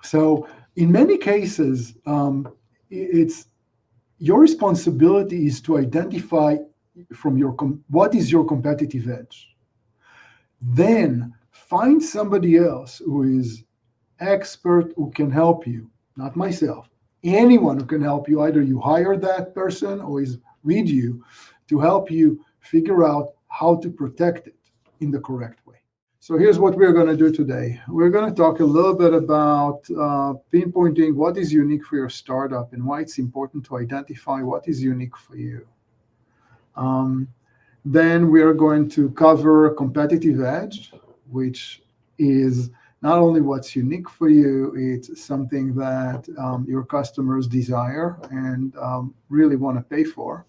So in many cases, it's your responsibility is to identify from what is your competitive edge. Then find somebody else who is expert, who can help you, not myself, anyone who can help you. Either you hire that person or is with you to help you figure out how to protect it in the correct way. So here's what we're going to do today. We're going to talk a little bit about pinpointing what is unique for your startup and why it's important to identify what is unique for you. Then we are going to cover competitive edge, which is not only what's unique for you, it's something that your customers desire and really want to pay for,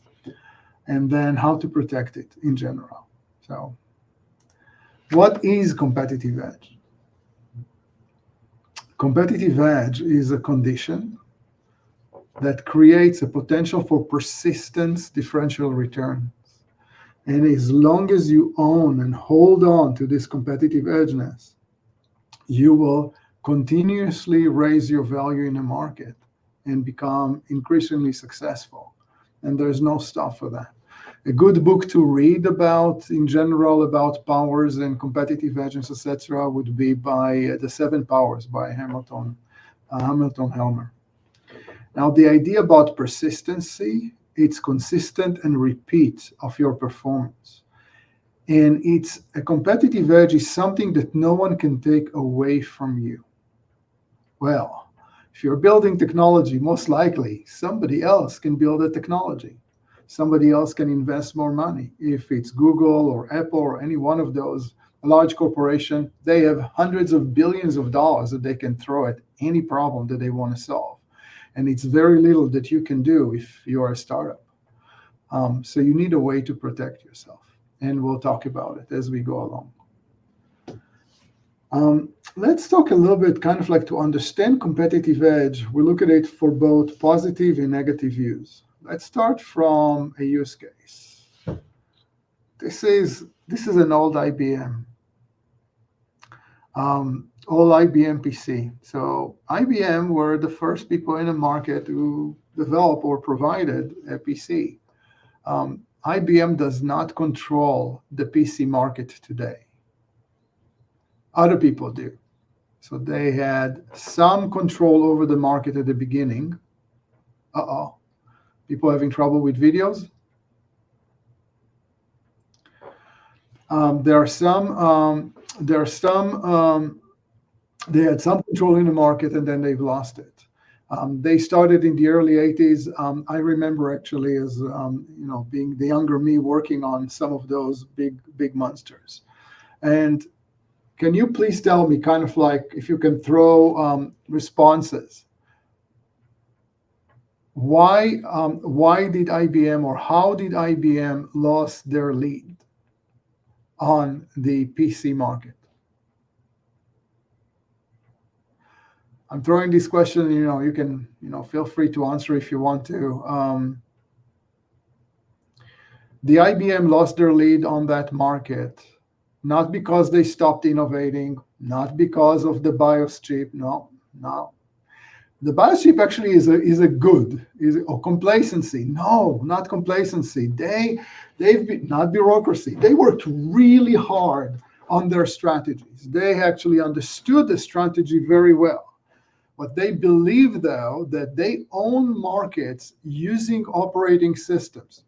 and then how to protect it in general. So what is competitive edge? Competitive edge is a condition that creates a potential for persistence differential returns. And as long as you own and hold on to this competitive edgeness, you will continuously raise your value in the market and become increasingly successful. And there's no stop for that. A good book to read about, in general, about powers and competitive edges, etc., would be by The Seven Powers by Hamilton Helmer. Now, the idea about persistency, it's consistent and repeat of your performance. And it's a competitive edge is something that no one can take away from you. Well, if you're building technology, most likely somebody else can build a technology. Somebody else can invest more money. If it's Google or Apple or any one of those, a large corporation, they have hundreds of billions of dollars that they can throw at any problem that they want to solve. And it's very little that you can do if you are a startup. So you need a way to protect yourself. And we'll talk about it as we go along. Let's talk a little bit, kind of like to understand competitive edge. We look at it for both positive and negative use. Let's start from a use case. This is an old IBM. All IBM PC. So IBM were the first people in the market who developed or provided a PC. IBM does not control the PC market today. Other people do. So they had some control over the market at the beginning. People having trouble with videos? They had some control in the market, and then they've lost it. They started in the early 80s. I remember actually as being the younger me working on some of those big monsters. And can you please tell me, kind of like, if you can throw responses? Why did IBM, or how did IBM lost their lead on the PC market? I'm throwing this question, you can, feel free to answer if you want to. The IBM lost their lead on that market, not because they stopped innovating, not because of the BIOS chip, no. The BIOS chip actually is a good, or complacency. No, not complacency. They've been, not bureaucracy. They worked really hard on their strategies. They actually understood the strategy very well. But they believe, though, that they own markets using operating systems.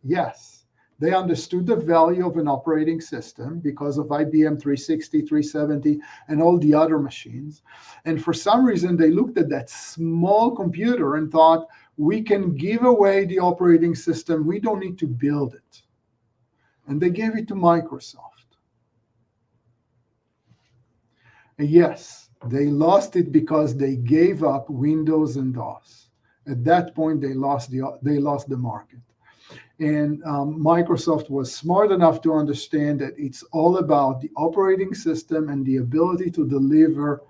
Yes, they understood the value of an operating system because of IBM 360, 370, and all the other machines. And for some reason, they looked at that small computer and thought, we can give away the operating system. We don't need to build it. And they gave it to Microsoft. And yes, they lost it because they gave up Windows and DOS. At that point, they lost the market. And Microsoft was smart enough to understand that it's all about the operating system and the ability to deliver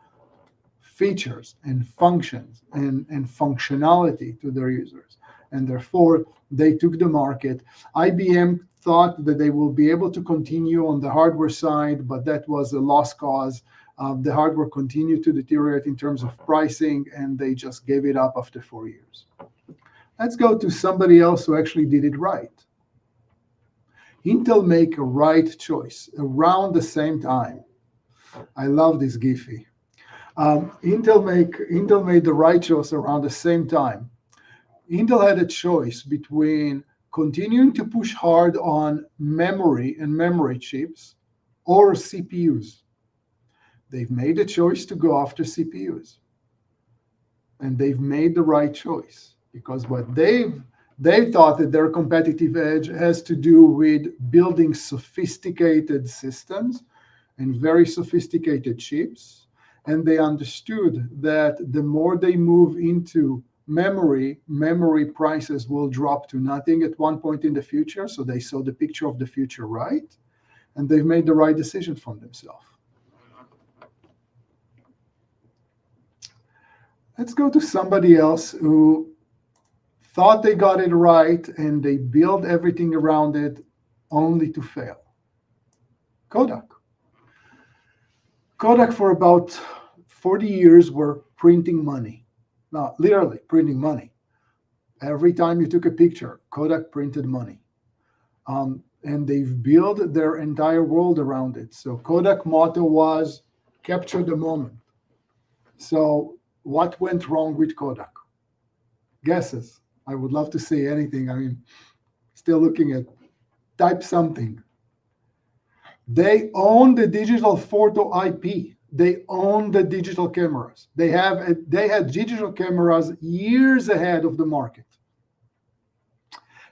features and functions and functionality to their users. And therefore, they took the market. IBM thought that they will be able to continue on the hardware side, but that was a lost cause. The hardware continued to deteriorate in terms of pricing, and they just gave it up after 4 years. Let's go to somebody else who actually did it right. Intel make a right choice around the same time. I love this Giphy. Intel made the right choice around the same time. Intel had a choice between continuing to push hard on memory and memory chips or CPUs. They've made a choice to go after CPUs. And they've made the right choice, because what they thought that their competitive edge has to do with building sophisticated systems and very sophisticated chips. And they understood that the more they move into memory prices will drop to nothing at one point in the future. So they saw the picture of the future right, and they've made the right decision for themselves. Let's go to somebody else who thought they got it right and they built everything around it only to fail. Kodak. Kodak for about 40 years were printing money. Now, literally printing money. Every time you took a picture, Kodak printed money. And they've built their entire world around it. So Kodak motto was capture the moment. So what went wrong with Kodak? Guesses. I would love to say anything. I mean, still looking at, type something. They own the digital photo IP. They own the digital cameras. They had digital cameras years ahead of the market.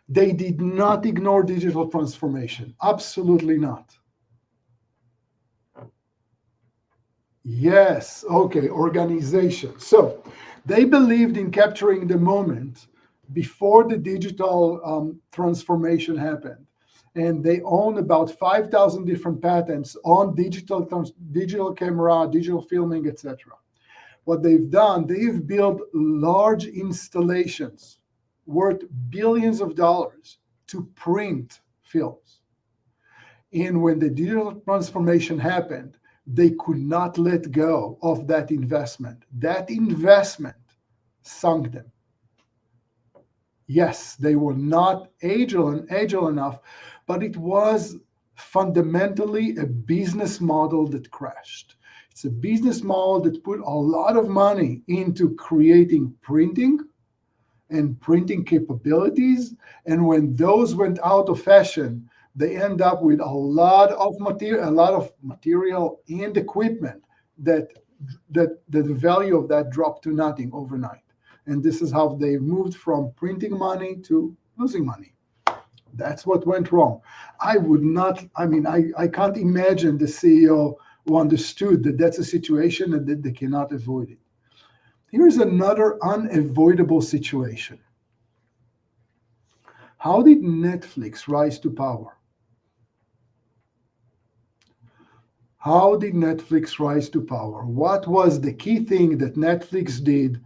They did not ignore digital transformation. Absolutely not. Yes, okay, organization. So they believed in capturing the moment before the digital transformation happened. And they own about 5,000 different patents on digital camera, digital filming, etc. What they've done, they've built large installations worth billions of dollars to print films. And when the digital transformation happened, they could not let go of that investment. That investment sunk them. Yes, they were not agile enough, but it was fundamentally a business model that crashed. It's a business model that put a lot of money into creating printing and printing capabilities. And when those went out of fashion, they end up with a lot of material and equipment that the value of that dropped to nothing overnight. And this is how they moved from printing money to losing money. That's what went wrong. I can't imagine the CEO who understood that that's a situation and that they cannot avoid it. Here's another unavoidable situation. How did Netflix rise to power? How did Netflix rise to power? What was the key thing that Netflix did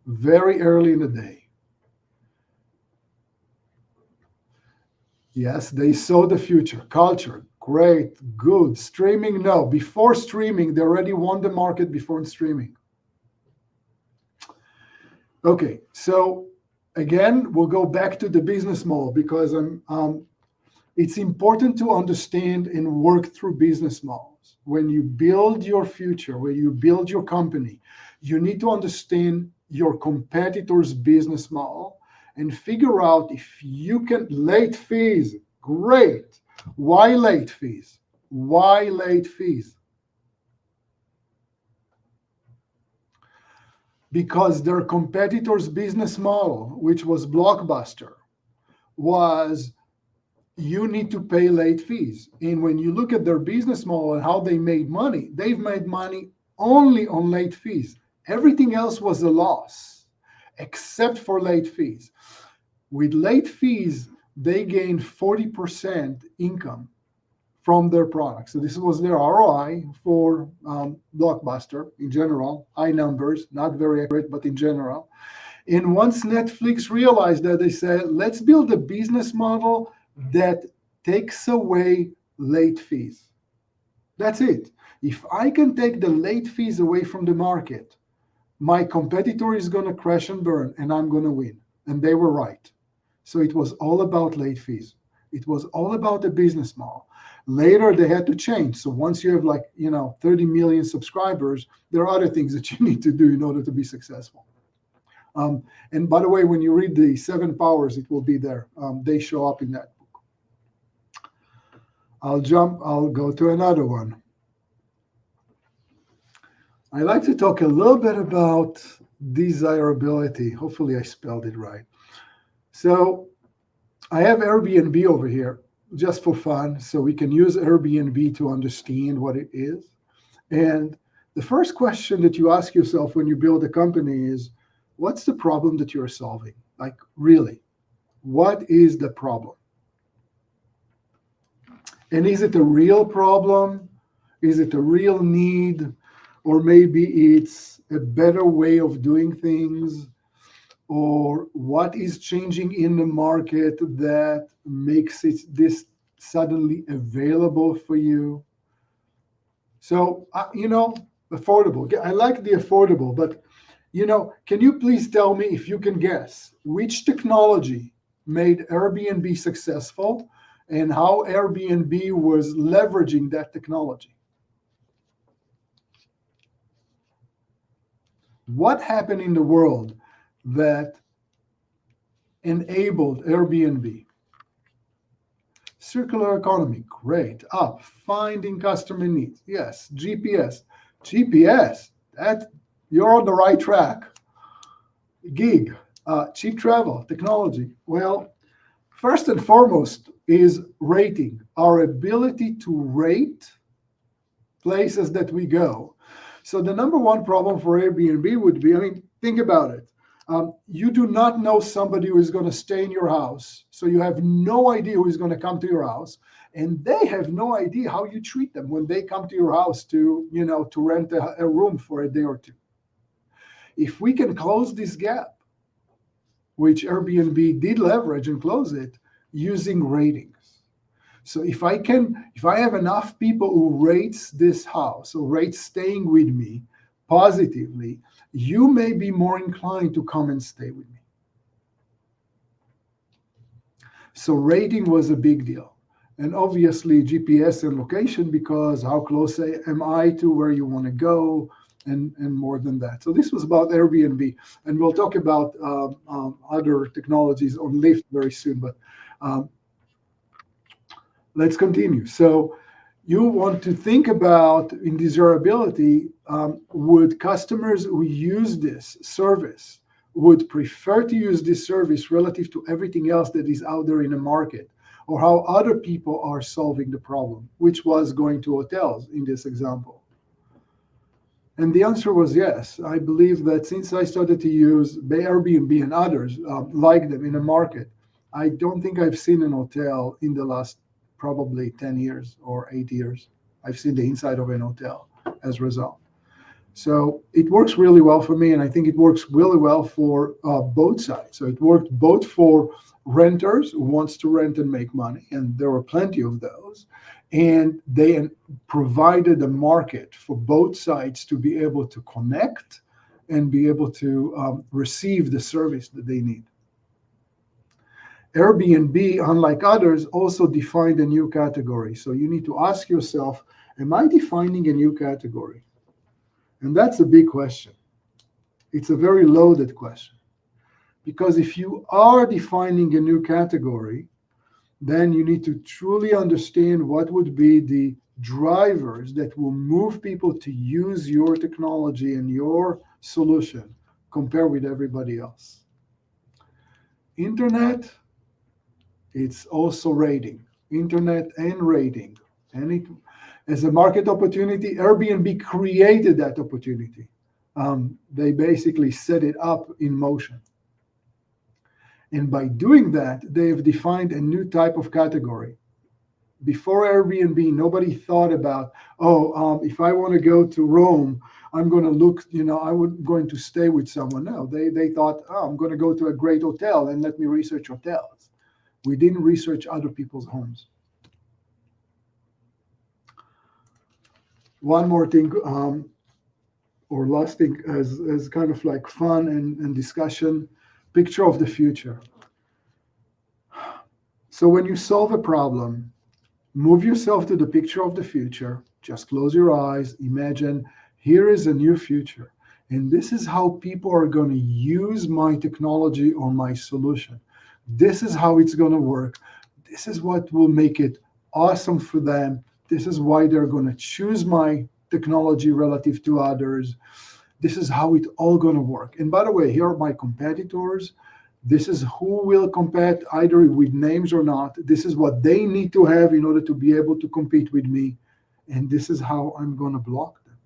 very early in the day? Yes, they saw the future. Culture, great, good. Streaming, no. Before streaming, they already won the market before streaming. Okay, so again, we'll go back to the business model because it's important to understand and work through business models. When you build your future, when you build your company, you need to understand your competitor's business model and figure out if you can. Late fees, great. Why late fees? Why late fees? Because their competitor's business model, which was Blockbuster, was you need to pay late fees. And when you look at their business model and how they made money, they've made money only on late fees. Everything else was a loss, except for late fees. With late fees, they gained 40% income from their products. So this was their ROI for Blockbuster in general, high numbers, not very accurate, but in general. And once Netflix realized that, they said, let's build a business model that takes away late fees. That's it. If I can take the late fees away from the market, my competitor is going to crash and burn, and I'm going to win. And they were right. So it was all about late fees. It was all about the business model. Later, they had to change. So once you have 30 million subscribers, there are other things that you need to do in order to be successful. And by the way, when you read the 7 powers, it will be there. They show up in that book. I'll go to another one. I like to talk a little bit about desirability. Hopefully I spelled it right. So I have Airbnb over here just for fun, so we can use Airbnb to understand what it is. And the first question that you ask yourself when you build a company is, what's the problem that you're solving? Like, really, what is the problem? And is it a real problem? Is it a real need? Or maybe it's a better way of doing things? Or what is changing in the market that makes this suddenly available for you? So, affordable. I like the affordable, but, can you please tell me, if you can guess, which technology made Airbnb successful and how Airbnb was leveraging that technology? What happened in the world that enabled Airbnb? Circular economy, great. Up, finding customer needs. Yes, GPS. That you're on the right track. Gig, cheap travel, technology. Well, first and foremost is rating. Our ability to rate places that we go. So the number one problem for Airbnb would be, think about it. You do not know somebody who is going to stay in your house. So you have no idea who is going to come to your house. And they have no idea how you treat them when they come to your house to rent a room for a day or two. If we can close this gap, which Airbnb did leverage and close it using ratings. So if I have enough people who rates this house or rates staying with me positively, you may be more inclined to come and stay with me. So rating was a big deal. And obviously GPS and location, because how close am I to where you want to go, and more than that. So this was about Airbnb. And we'll talk about other technologies on Lyft very soon. But let's continue. So you want to think about, in desirability, would customers who use this service would prefer to use this service relative to everything else that is out there in the market, or how other people are solving the problem, which was going to hotels in this example. And the answer was yes. I believe that since I started to use Airbnb and others like them in the market, I don't think I've seen an hotel in the last probably 10 years or 8 years. I've seen the inside of an hotel as a result. So it works really well for me, and I think it works really well for both sides. So it worked both for renters who wants to rent and make money, and there were plenty of those, and they provided a market for both sides to be able to connect and be able to receive the service that they need. Airbnb, unlike others, also defined a new category. So you need to ask yourself, am I defining a new category? And that's a big question. It's a very loaded question. Because if you are defining a new category, then you need to truly understand what would be the drivers that will move people to use your technology and your solution compared with everybody else. Internet, it's also rating. Internet and rating. And it, as a market opportunity, Airbnb created that opportunity. They basically set it up in motion. And by doing that, they've defined a new type of category. Before Airbnb, nobody thought about, if I want to go to Rome, I'm going to look, I'm going to stay with someone. No, they thought, I'm going to go to a great hotel and let me research hotels. We didn't research other people's homes. One more thing, or last thing, as kind of like fun and discussion, picture of the future. So when you solve a problem, move yourself to the picture of the future. Just close your eyes. Imagine here is a new future. And this is how people are going to use my technology or my solution. This is how it's going to work. This is what will make it awesome for them. This is why they're going to choose my technology relative to others. This is how it's all going to work. And by the way, here are my competitors. This is who will compete either with names or not. This is what they need to have in order to be able to compete with me. And this is how I'm going to block them.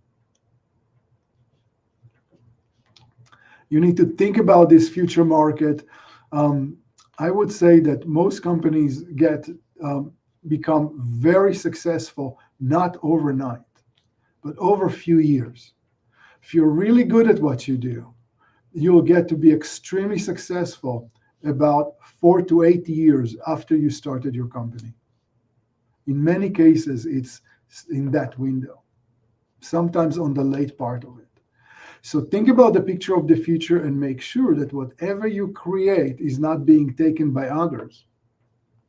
You need to think about this future market. I would say that most companies become very successful, not overnight, but over a few years. If you're really good at what you do, you'll get to be extremely successful about 4 to 8 years after you started your company. In many cases, it's in that window, sometimes on the late part of it. So think about the picture of the future and make sure that whatever you create is not being taken by others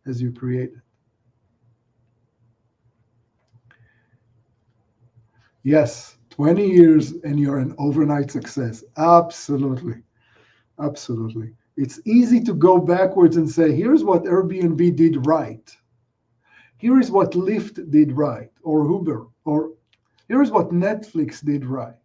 as you create it. Yes, 20 years and you're an overnight success. Absolutely. Absolutely. It's easy to go backwards and say, here's what Airbnb did right. Here is what Lyft did right, or Uber, or here's what Netflix did right.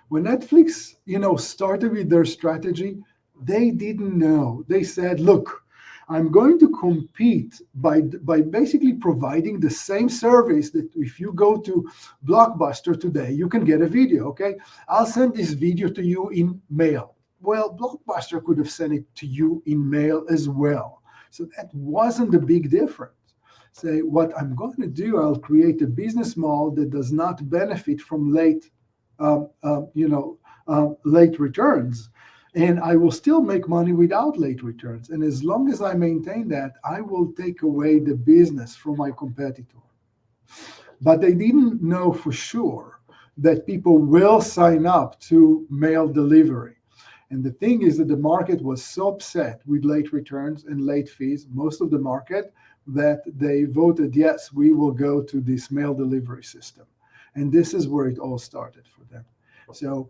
When Netflix, started with their strategy, they didn't know. They said, look, I'm going to compete by basically providing the same service that if you go to Blockbuster today, you can get a video, okay? I'll send this video to you in mail. Well, Blockbuster could have sent it to you in mail as well. So that wasn't the big difference. Say, what I'm going to do, I'll create a business model that does not benefit from late returns. And I will still make money without late returns. And as long as I maintain that, I will take away the business from my competitor. But they didn't know for sure that people will sign up to mail delivery. And the thing is that the market was so upset with late returns and late fees, most of the market, that they voted, yes, we will go to this mail delivery system. And this is where it all started for them. So,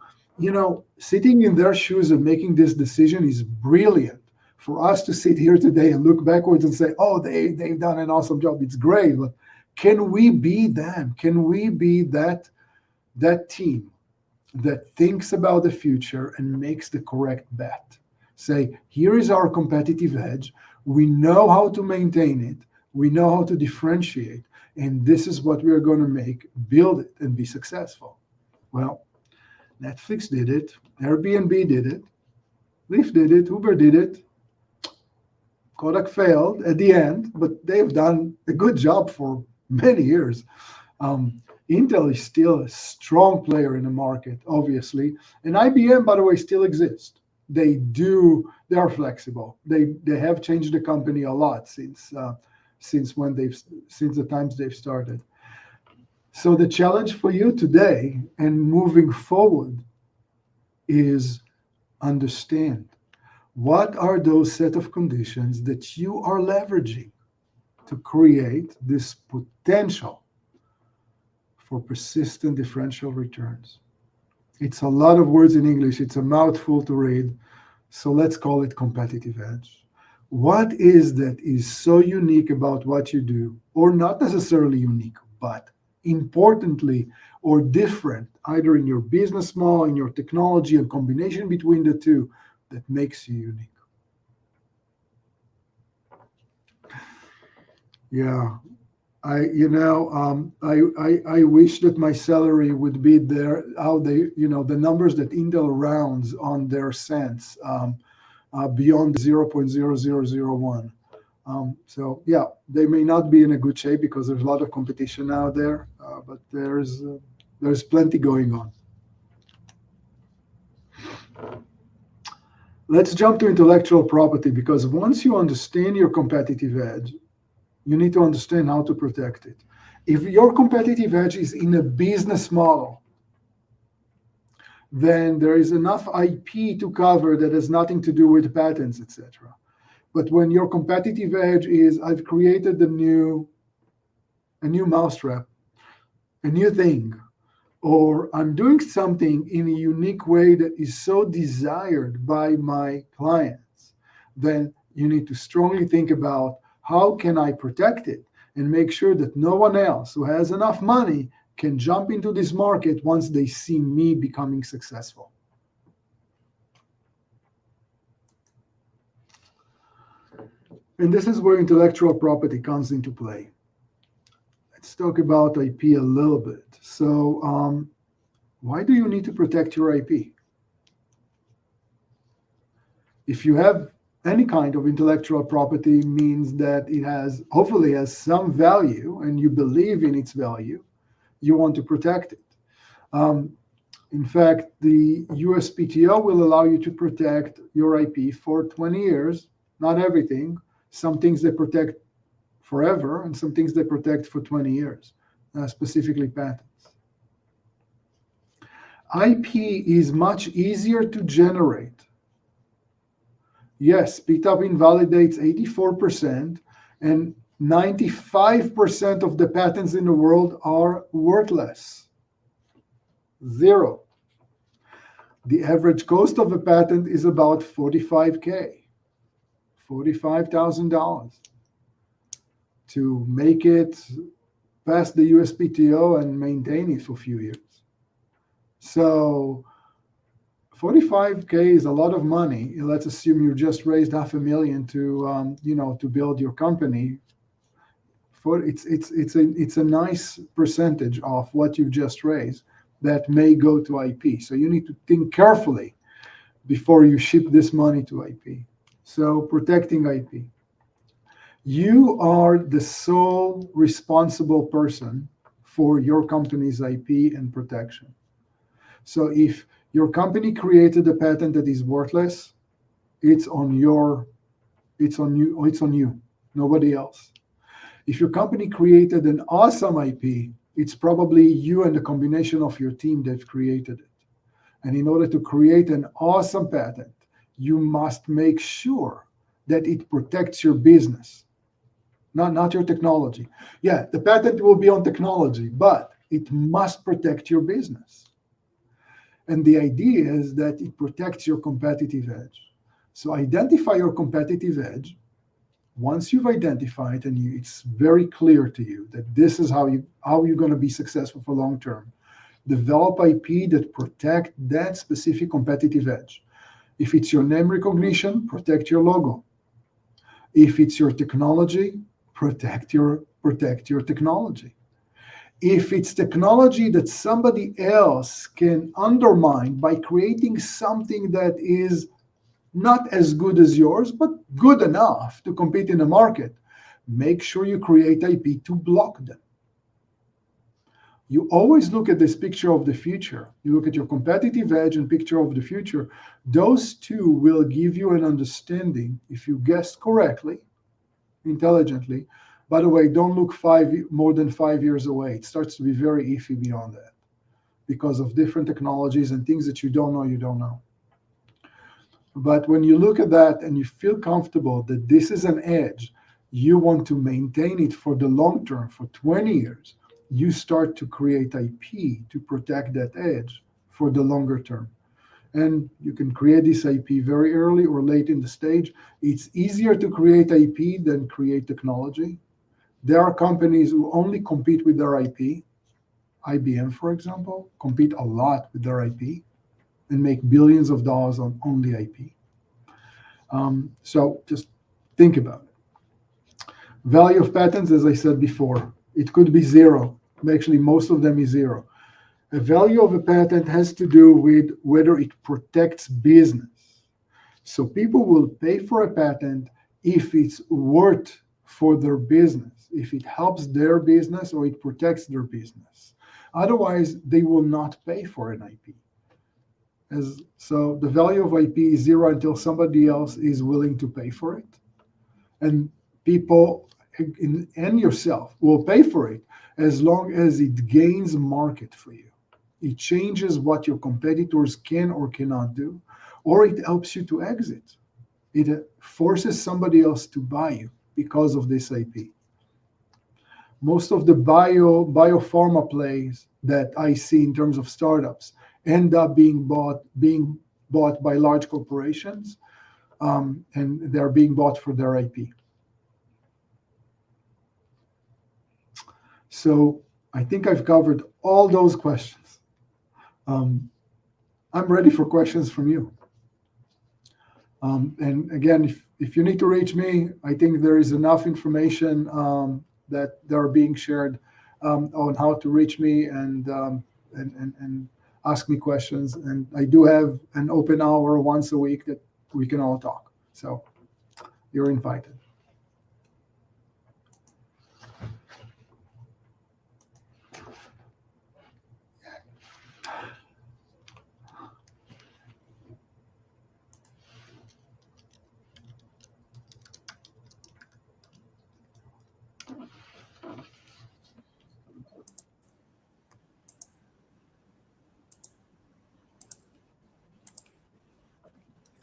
sitting in their shoes and making this decision is brilliant. For us to sit here today and look backwards and say, oh, they've done an awesome job. It's great. But can we be them? Can we be that team that thinks about the future and makes the correct bet? Say, here is our competitive edge. We know how to maintain it. We know how to differentiate. And this is what we are going to build it and be successful. Well, Netflix did it. Airbnb did it. Lyft did it. Uber did it. Kodak failed at the end, but they've done a good job for many years. Intel is still a strong player in the market, obviously. And IBM, by the way, still exists. They are flexible. They have changed the company a lot since the times they've started. So the challenge for you today and moving forward is understand what are those set of conditions that you are leveraging to create this potential for persistent differential returns. It's a lot of words in English. It's a mouthful to read. So let's call it competitive edge. What is that is so unique about what you do, or not necessarily unique, but importantly or different, either in your business model, in your technology, a combination between the two that makes you unique? Yeah. I wish that my salary would be there, how they, the numbers that Intel rounds on their cents beyond 0.0001. So yeah, they may not be in a good shape because there's a lot of competition out there, but there's plenty going on. Let's jump to intellectual property, because once you understand your competitive edge, you need to understand how to protect it. If your competitive edge is in a business model, then there is enough IP to cover that has nothing to do with patents, etc. But when your competitive edge is, I've created a new mousetrap, a new thing, or I'm doing something in a unique way that is so desired by my clients, then you need to strongly think about how can I protect it and make sure that no one else who has enough money can jump into this market once they see me becoming successful. And this is where intellectual property comes into play. Let's talk about IP a little bit. So why do you need to protect your IP? If you have any kind of intellectual property, means that it has, hopefully has some value and you believe in its value, you want to protect it. In fact, the USPTO will allow you to protect your IP for 20 years, not everything. Some things they protect forever and some things they protect for 20 years, specifically patents. IP is much easier to generate. Yes, PTAB invalidates 84%, and 95% of the patents in the world are worthless. Zero. The average cost of a patent is about $45,000, $45,000 to make it past the USPTO and maintain it for a few years. So $45,000 is a lot of money. Let's assume you just raised $500,000 to build your company. It's a nice percentage of what you just raised that may go to IP. So you need to think carefully before you ship this money to IP. So protecting IP. You are the sole responsible person for your company's IP and protection. So if your company created a patent that is worthless, it's on you, nobody else. If your company created an awesome IP, it's probably you and the combination of your team that created it. And in order to create an awesome patent, you must make sure that it protects your business, not your technology. Yeah, the patent will be on technology, but it must protect your business. And the idea is that it protects your competitive edge. So identify your competitive edge. Once you've identified and it's very clear to you that this is how you're going to be successful for long term, develop IP that protect that specific competitive edge. If it's your name recognition, protect your logo. If it's your technology, protect your technology. If it's technology that somebody else can undermine by creating something that is not as good as yours, but good enough to compete in the market, make sure you create IP to block them. You always look at this picture of the future. You look at your competitive edge and picture of the future. Those two will give you an understanding, if you guessed correctly, intelligently. By the way, don't look more than 5 years away. It starts to be very iffy beyond that because of different technologies and things that you don't know. But when you look at that and you feel comfortable that this is an edge, you want to maintain it for the long term, for 20 years, you start to create IP to protect that edge for the longer term. And you can create this IP very early or late in the stage. It's easier to create IP than create technology. There are companies who only compete with their IP. IBM, for example, compete a lot with their IP and make billions of dollars on only IP. So just think about it. Value of patents, as I said before, it could be zero. Actually, most of them is zero. The value of a patent has to do with whether it protects business. So people will pay for a patent if it's worth for their business, if it helps their business or it protects their business. Otherwise, they will not pay for an IP. So the value of IP is zero until somebody else is willing to pay for it. And people and yourself will pay for it. as long as it gains market for you. It changes what your competitors can or cannot do, or it helps you to exit. It forces somebody else to buy you because of this IP. Most of the biopharma plays that I see in terms of startups end up being bought by large corporations, and they're being bought for their IP. So I think I've covered all those questions. I'm ready for questions from you. And again, if you need to reach me, I think there is enough information that are being shared on how to reach me and ask me questions. And I do have an open hour once a week that we can all talk. So you're invited.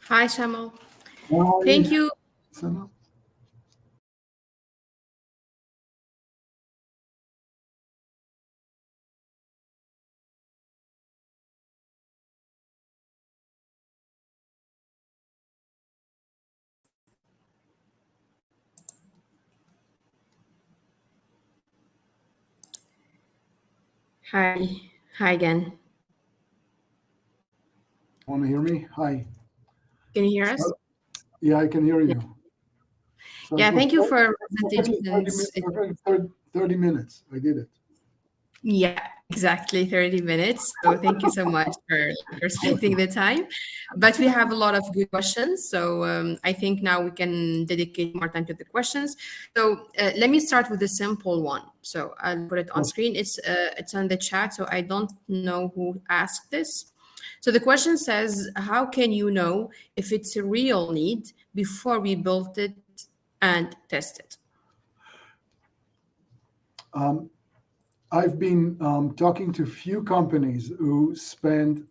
Hi, Shmuel. Hi, Thank you. Sana. Hi. Hi again. Want to hear me? Hi. Can you hear us? Yeah, I can hear Yeah. you. So Yeah, it was thank you for perfectly 30, presentations. perfect 30 minutes. I did it. Yeah, exactly 30 minutes. So thank you so much for respecting the time. But we have a lot of good questions. So I think now we can dedicate more time to the questions. So let me start with a simple one. So I'll put it on screen. It's on the chat. So I don't know who asked this. So the question says, how can you know if it's a real need before we build it and test it? I've been talking to few companies who spend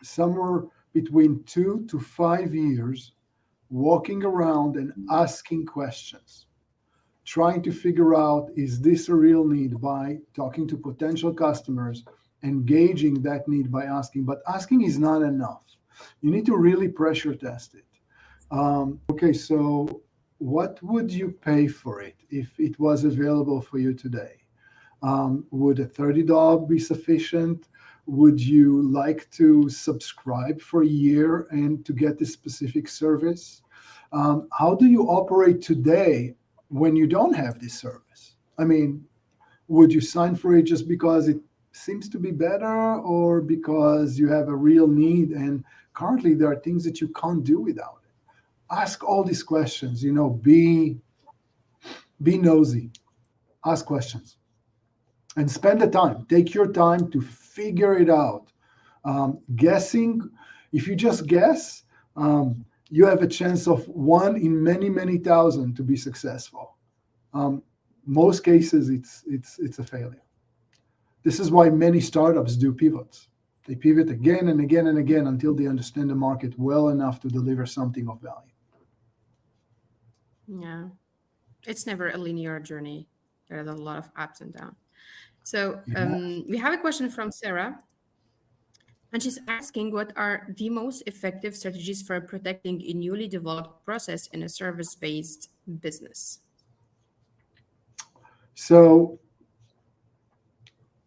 somewhere between 2 to 5 years walking around and asking questions, trying to figure out, is this a real need, by talking to potential customers, engaging that need by asking. But asking is not enough. You need to really pressure test it. Okay, so what would you pay for it if it was available for you today? Would a $30 be sufficient? Would you like to subscribe for a year and to get this specific service? How do you operate today when you don't have this service? I mean, would you sign for it just because it seems to be better, or because you have a real need and currently there are things that you can't do without it? Ask all these questions, be nosy, ask questions. And spend the time. Take your time to figure it out. Guessing, if you just guess, you have a chance of one in many, many thousand to be successful. Most cases, it's a failure. This is why many startups do pivots. They pivot again and again and again until they understand the market well enough to deliver something of value. Yeah, it's never a linear journey. There's a lot of ups and downs. So we have a question from Sarah, and she's asking, what are the most effective strategies for protecting a newly developed process in a service-based business? So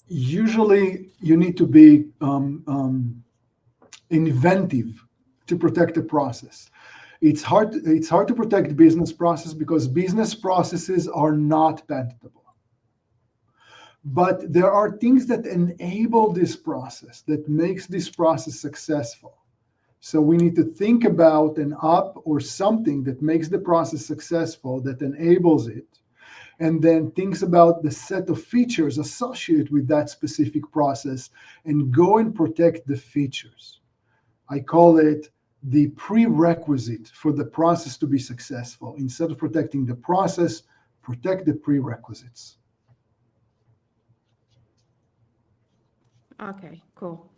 usually you need to be inventive to protect the process. It's hard to protect business process because business processes are not patentable. But there are things that enable this process, that makes this process successful. So we need to think about an app or something that makes the process successful, that enables it, and then thinks about the set of features associated with that specific process and go and protect the features. I call it the prerequisite for the process to be successful. Instead of protecting the process, protect the prerequisites. Okay, cool.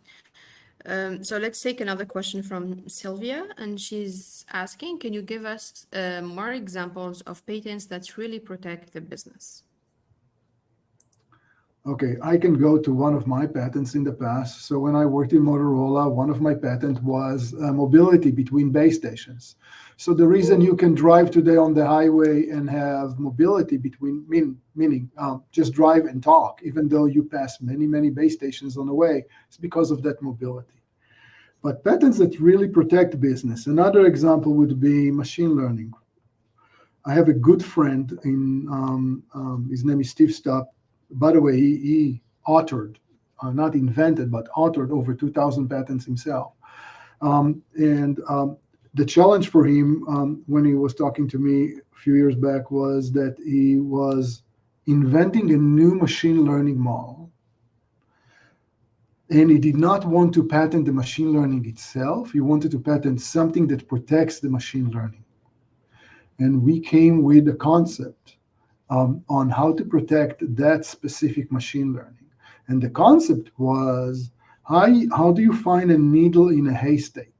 So let's take another question from Sylvia, and she's asking, can you give us more examples of patents that really protect the business? Okay, I can go to one of my patents in the past. So when I worked in Motorola, one of my patents was mobility between base stations. So the reason you can drive today on the highway and have mobility between, meaning just drive and talk, even though you pass many, many base stations on the way, is because of that mobility. But patents that really protect business. Another example would be machine learning. I have a good friend his name is Steve Stubb. By the way, he authored, not invented, but authored over 2,000 patents himself. And the challenge for him when he was talking to me a few years back was that he was inventing a new machine learning model. And he did not want to patent the machine learning itself. He wanted to patent something that protects the machine learning. And we came with a concept on how to protect that specific machine learning. And the concept was how do you find a needle in a haystack?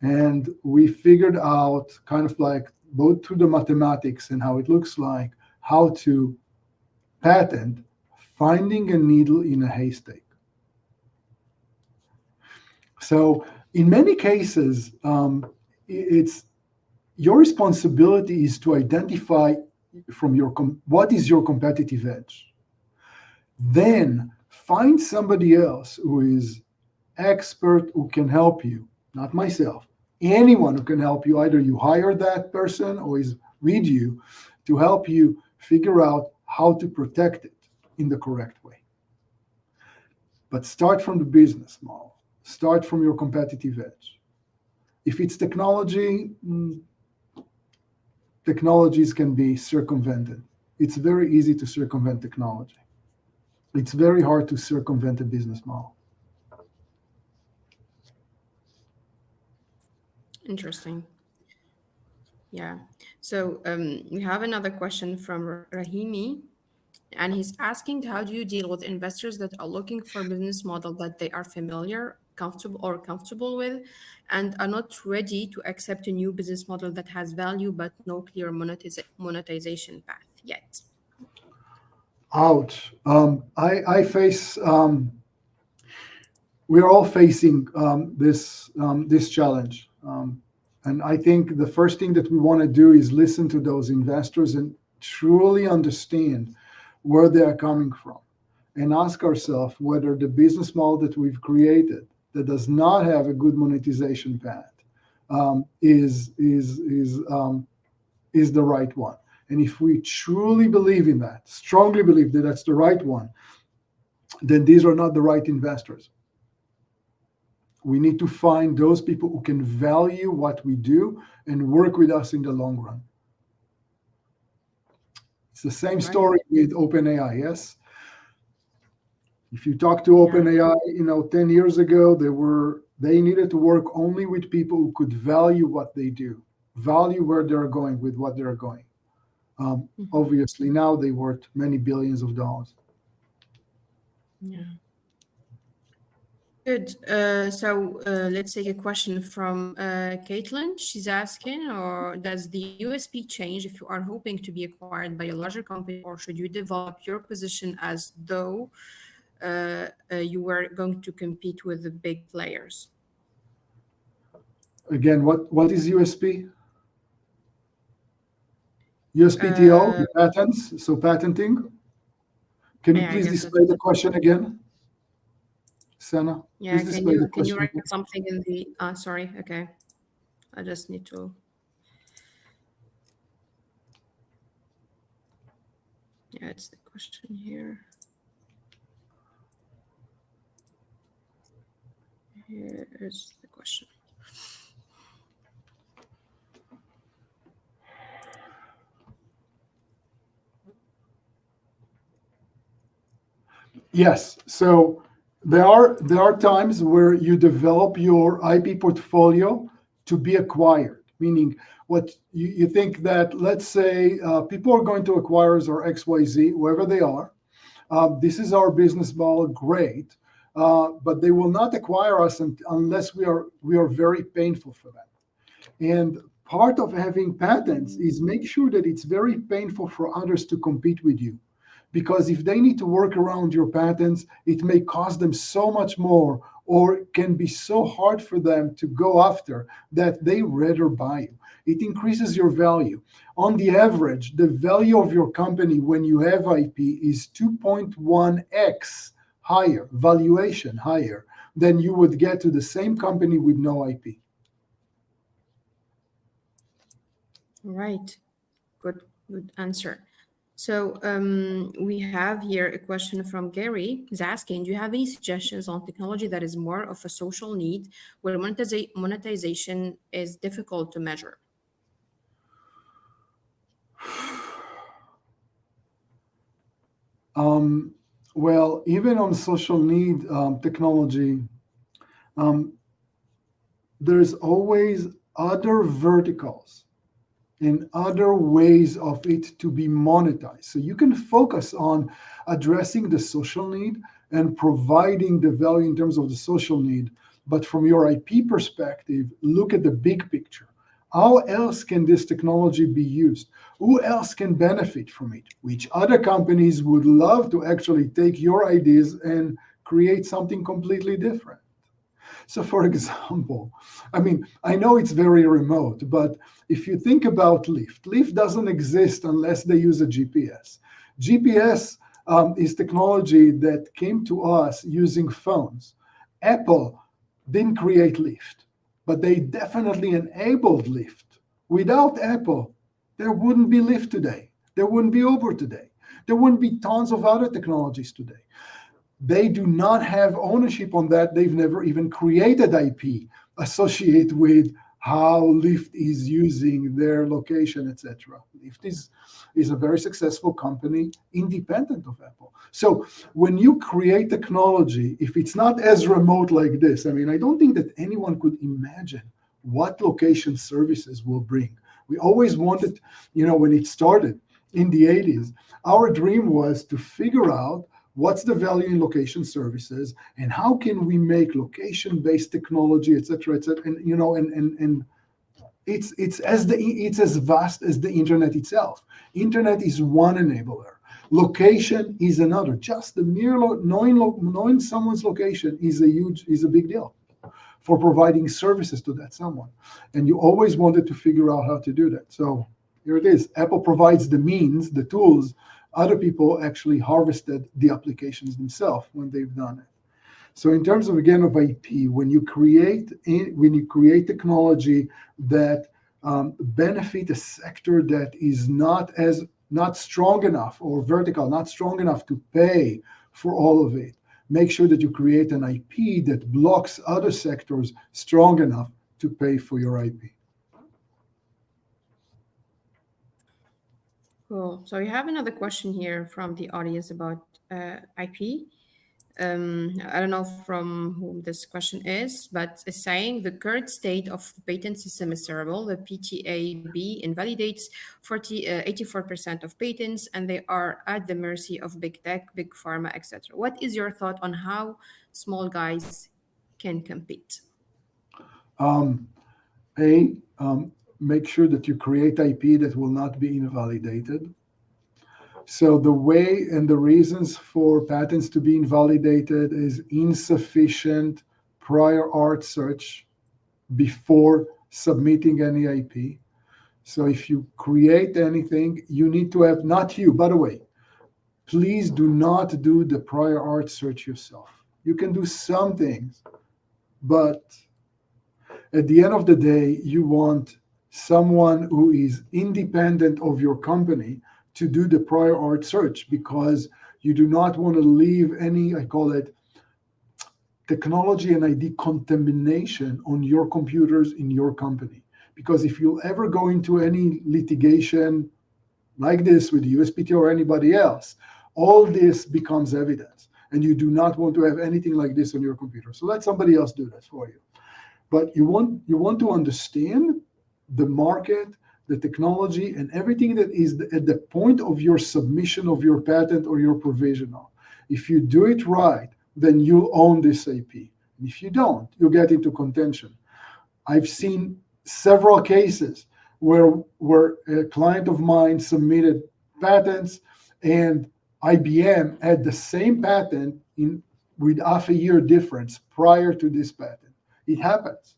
And we figured out, kind of like both through the mathematics and how it looks like, how to patent finding a needle in a haystack. So in many cases, it's your responsibility is to identify from what is your competitive edge. Then find somebody else who is expert who can help you, not myself, anyone who can help you. Either you hire that person or is with you to help you figure out how to protect it in the correct way. But start from the business model. Start from your competitive edge. If it's technology, technologies can be circumvented. It's very easy to circumvent technology. It's very hard to circumvent a business model. Interesting. Yeah. So we have another question from Rahimi, and he's asking, how do you deal with investors that are looking for a business model that they are comfortable with, and are not ready to accept a new business model that has value but no clear monetization path yet? Ouch. I face. We're all facing this challenge, and I think the first thing that we want to do is listen to those investors and truly understand where they are coming from, and ask ourselves whether the business model that we've created that does not have a good monetization path is the right one. And if we truly believe in that, strongly believe that that's the right one, then these are not the right investors. We need to find those people who can value what we do and work with us in the long run. It's the same Right. story with OpenAI, yes? If you talk to Yeah. OpenAI, 10 years ago, they needed to work only with people who could value what they do, value where they're going with what they're going. Obviously, now they worth many billions of dollars. Yeah. Good. Let's take a question from Caitlin. She's asking, or does the USP change if you are hoping to be acquired by a larger company, or should you develop your position as though you were going to compete with the big players? Again, what is USP? USPTO, Uh, patents, so patenting. Can you yeah, I please guess display it's the question again, Sana? yeah. Please Can display you the can you question write again. something in the? Sorry. Okay. I just need to. Yeah, it's the question here. Here is the question. Yes. So there are times where you develop your IP portfolio to be acquired, meaning what you think that, let's say, people are going to acquire us or XYZ, whoever they are. This is our business model, great. but they will not acquire us unless we are very painful for them. And part of having patents is make sure that it's very painful for others to compete with you. Because if they need to work around your patents, it may cost them so much more, or can be so hard for them to go after that they rather buy you. It increases your value. On the average, the value of your company when you have IP is 2.1x higher, valuation higher, than you would get to the same company with no IP. Right. Good answer. So we have here a question from Gary. He's asking, do you have any suggestions on technology that is more of a social need where monetization is difficult to measure? Well, even on social need technology, um, there's always other verticals and other ways of it to be monetized. So you can focus on addressing the social need and providing the value in terms of the social need. But from your IP perspective, look at the big picture. How else can this technology be used? Who else can benefit from it? Which other companies would love to actually take your ideas and create something completely different? So, for example, I mean, I know it's very remote, but if you think about Lyft doesn't exist unless they use a GPS. GPS is technology that came to us using phones. Apple didn't create Lyft, but they definitely enabled Lyft. Without Apple, there wouldn't be Lyft today. There wouldn't be Uber today. There wouldn't be tons of other technologies today. They do not have ownership on that. They've never even created IP associated with how Lyft is using their location, etc. Lyft is a very successful company independent of Apple. So when you create technology, if it's not as remote like this, I mean, I don't think that anyone could imagine what location services will bring. We always wanted, when it started in the 80s, our dream was to figure out what's the value in location services and how can we make location-based technology, et cetera, and it's as vast as the internet itself. Internet is one enabler. Location is another. Just the mere knowing someone's location is a big deal for providing services to that someone. And you always wanted to figure out how to do that. So here it is. Apple provides the means, the tools. Other people actually harvested the applications themselves when they've done it. So in terms of, again, of IP, when you create technology that benefit a sector that is not strong enough, or vertical, not strong enough to pay for all of it, make sure that you create an IP that blocks other sectors strong enough to pay for your IP. Cool. So we have another question here from the audience about IP. I don't know from whom this question is, but it's saying the current state of the patent system is terrible. The PTAB invalidates 84% of patents, and they are at the mercy of big tech, big pharma, etc. What is your thought on how small guys can compete? Make sure that you create IP that will not be invalidated. So the way and the reasons for patents to be invalidated is insufficient prior art search before submitting any IP. So if you create anything, you need to have, not you, by the way, please do not do the prior art search yourself. You can do some things, but at the end of the day, you want someone who is independent of your company to do the prior art search, because you do not want to leave any, I call it, technology and ID contamination on your computers in your company. Because if you'll ever go into any litigation like this with the USPTO or anybody else, all this becomes evidence. And you do not want to have anything like this on your computer. So let somebody else do that for you. But you want to understand the market, the technology, and everything that is at the point of your submission of your patent or your provisional. If you do it right, then you own this IP. And if you don't, you get into contention. I've seen several cases where a client of mine submitted patents, and IBM had the same patent with half a year difference prior to this patent. It happens.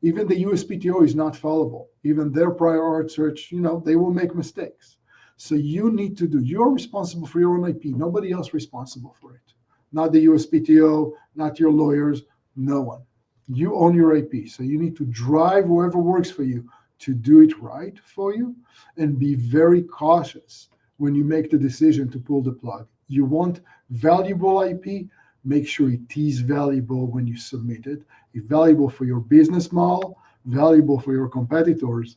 Even the USPTO is not fallible. Even their prior art search, they will make mistakes. So you're responsible for your own IP. Nobody else responsible for it. Not the USPTO, not your lawyers, no one. You own your IP. So you need to drive whoever works for you to do it right for you, and be very cautious when you make the decision to pull the plug. You want valuable IP, make sure it is valuable when you submit it. It's valuable for your business model, valuable for your competitors,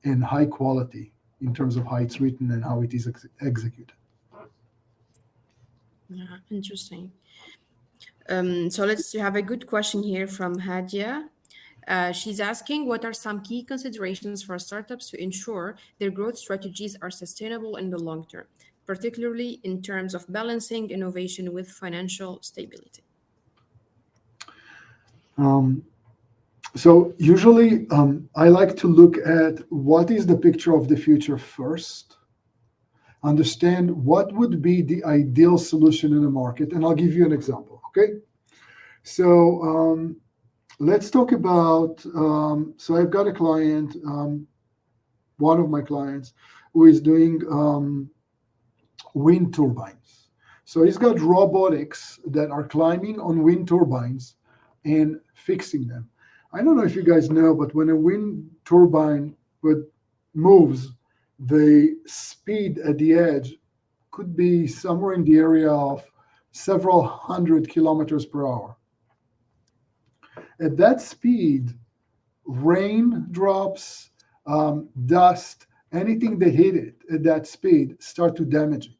and high quality in terms of how it's written and how it is executed. Yeah, interesting. So let's you have a good question here from Hadia. She's asking, what are some key considerations for startups to ensure their growth strategies are sustainable in the long term, particularly in terms of balancing innovation with financial stability? Um, so usually I like to look at what is the picture of the future first, understand what would be the ideal solution in the market, and I'll give you an example. Okay, so let's talk about. So I've got a client, one of my clients, who is doing wind turbines. So he's got robotics that are climbing on wind turbines and fixing them. I don't know if you guys know, but when a wind turbine moves, the speed at the edge could be somewhere in the area of several hundred kilometers per hour. At that speed, rain drops, dust, anything that hit it at that speed start to damage it.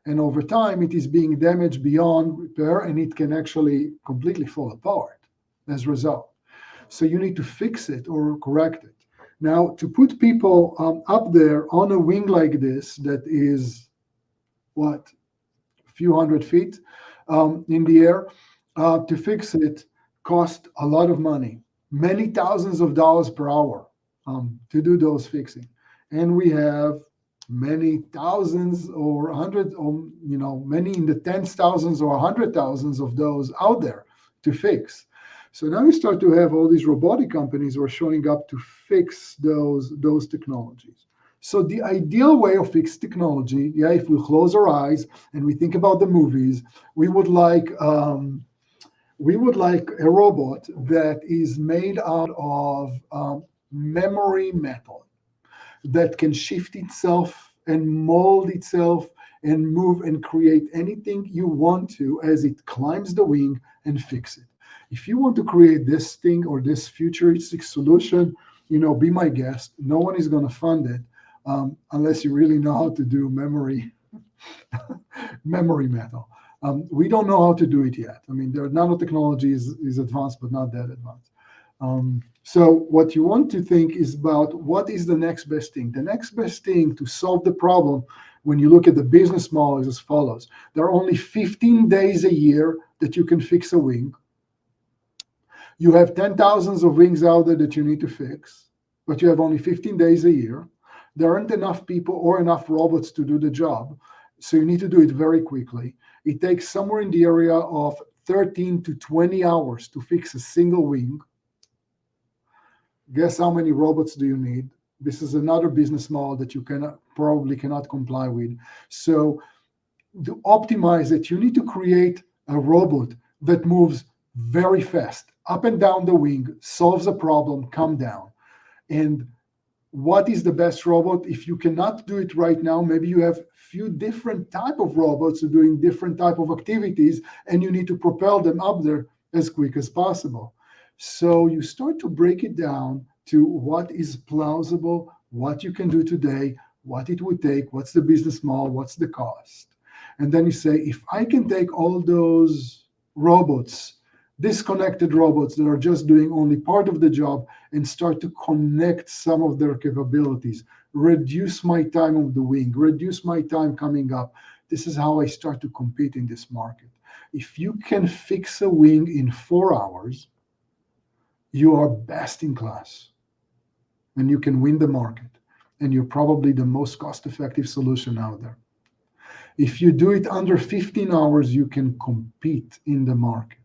And over time, it is being damaged beyond repair, and it can actually completely fall apart as a result. So you need to fix it or correct it. Now, to put people up there on a wing like this, that is what, a few hundred feet in the air, to fix it cost a lot of money, many thousands of dollars per hour to do those fixing. And we have many thousands or hundreds, or many in the tens thousands or hundred thousands of those out there to fix. So now you start to have all these robotic companies who are showing up to fix those technologies. So the ideal way of fixed technology, if we close our eyes and we think about the movies, we would like a robot that is made out of memory metal, that can shift itself and mold itself and move and create anything you want to as it climbs the wing and fix it. If you want to create this thing or this futuristic solution, be my guest. No one is going to fund it unless you really know how to do memory metal. We don't know how to do it yet. I mean, their nanotechnology is advanced, but not that advanced. So what you want to think is about what is the next best thing. The next best thing to solve the problem, when you look at the business model, is as follows. There are only 15 days a year that you can fix a wing. You have 10,000 of wings out there that you need to fix, but you have only 15 days a year. There aren't enough people or enough robots to do the job, so you need to do it very quickly. It takes somewhere in the area of 13 to 20 hours to fix a single wing. Guess how many robots do you need? This is another business model that you probably cannot comply with. So to optimize it, you need to create a robot that moves very fast, up and down the wing, solves a problem, come down. And what is the best robot? If you cannot do it right now, maybe you have few different type of robots doing different type of activities, and you need to propel them up there as quick as possible. So you start to break it down to what is plausible, what you can do today, what it would take, what's the business model, what's the cost. And then you say, if I can take all those robots, disconnected robots that are just doing only part of the job, and start to connect some of their capabilities, reduce my time on the wing, reduce my time coming up. This is how I start to compete in this market. If you can fix a wing in 4 hours, you are best in class and you can win the market. And you're probably the most cost effective solution out there. If you do it under 15 hours, you can compete in the market.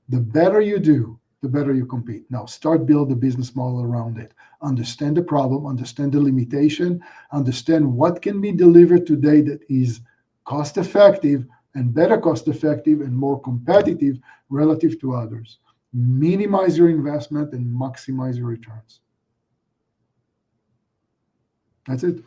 The better you do, the better you compete. Now, start build a business model around it. Understand the problem, understand the limitation, understand what can be delivered today that is cost effective and better cost effective and more competitive relative to others. Minimize your investment and maximize your returns. That's it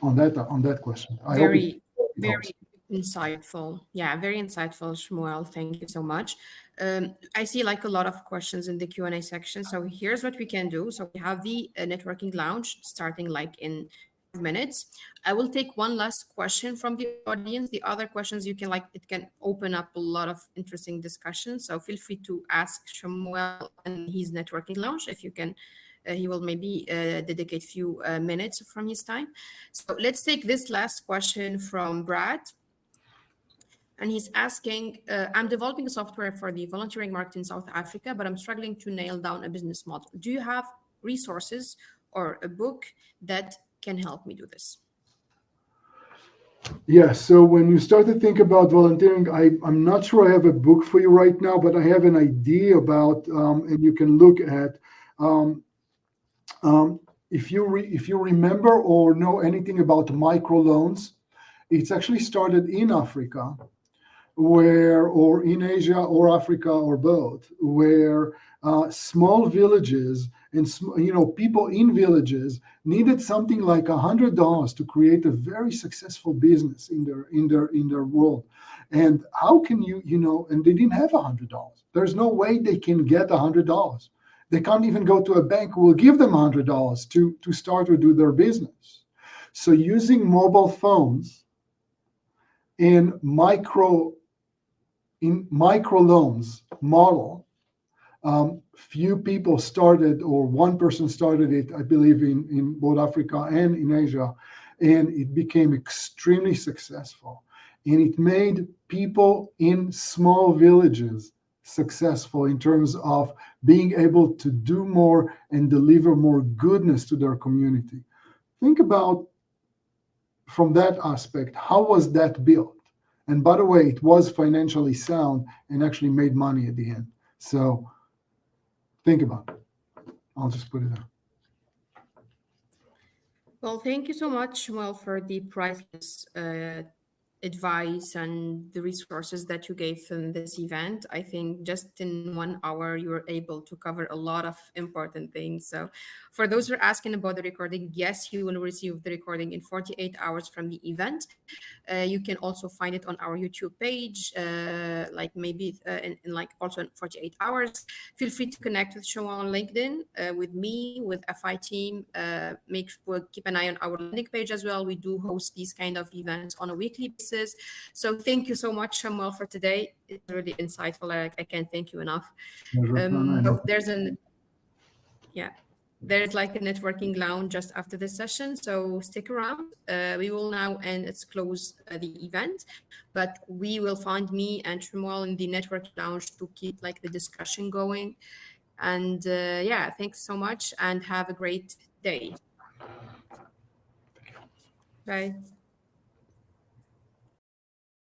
on that question. I hope Very, it helps. very insightful. Yeah, very insightful, Shmuel. Thank you so much. I see like a lot of questions in the Q&A section. So here's what we can do. So we have the networking lounge starting like in 5 minutes. I will take one last question from the audience. The other questions you can like, it can open up a lot of interesting discussions. So feel free to ask Shmuel in his networking lounge if you can. He will maybe dedicate few minutes from his time. So let's take this last question from Brad. And he's asking, I'm developing a software for the volunteering market in South Africa, but I'm struggling to nail down a business model. Do you have resources or a book that can help me do this? Yeah, so when you start to think about volunteering, I'm not sure I have a book for you right now, but I have an idea about, and you can look at, um, if you remember or know anything about microloans, it's actually started in Africa, or in Asia or Africa or both, where small villages and people in villages needed something like $100 to create a very successful business in their world. And how can and they didn't have $100. There's no way they can get $100. They can't even go to a bank who will give them $100 to start or do their business. So using mobile phones in microloans model, few people started, or one person started it, I believe, in both Africa and in Asia, and it became extremely successful. And it made people in small villages successful in terms of being able to do more and deliver more goodness to their community. Think about, from that aspect, how was that built? And by the way, it was financially sound and actually made money at the end. So think about it. I'll just put it out. Well, thank you so much, Well, for the priceless advice and the resources that you gave in this event. I think just in 1 hour, you were able to cover a lot of important things. So for those who are asking about the recording, yes, you will receive the recording in 48 hours from the event. You can also find it on our YouTube page, like maybe in like also in 48 hours. Feel free to connect with Shmuel on LinkedIn, with me, with FI team. Keep an eye on our landing page as well. We do host these kind of events on a weekly basis. So thank you so much, Shmuel, for today. It's really insightful. I can't thank you enough. So yeah, there's like a networking lounge just after this session. So stick around. We will now end, let's close the event, but we will find me and Shmuel in the networking lounge to keep like the discussion going. And yeah, thanks so much and have a great day. Bye.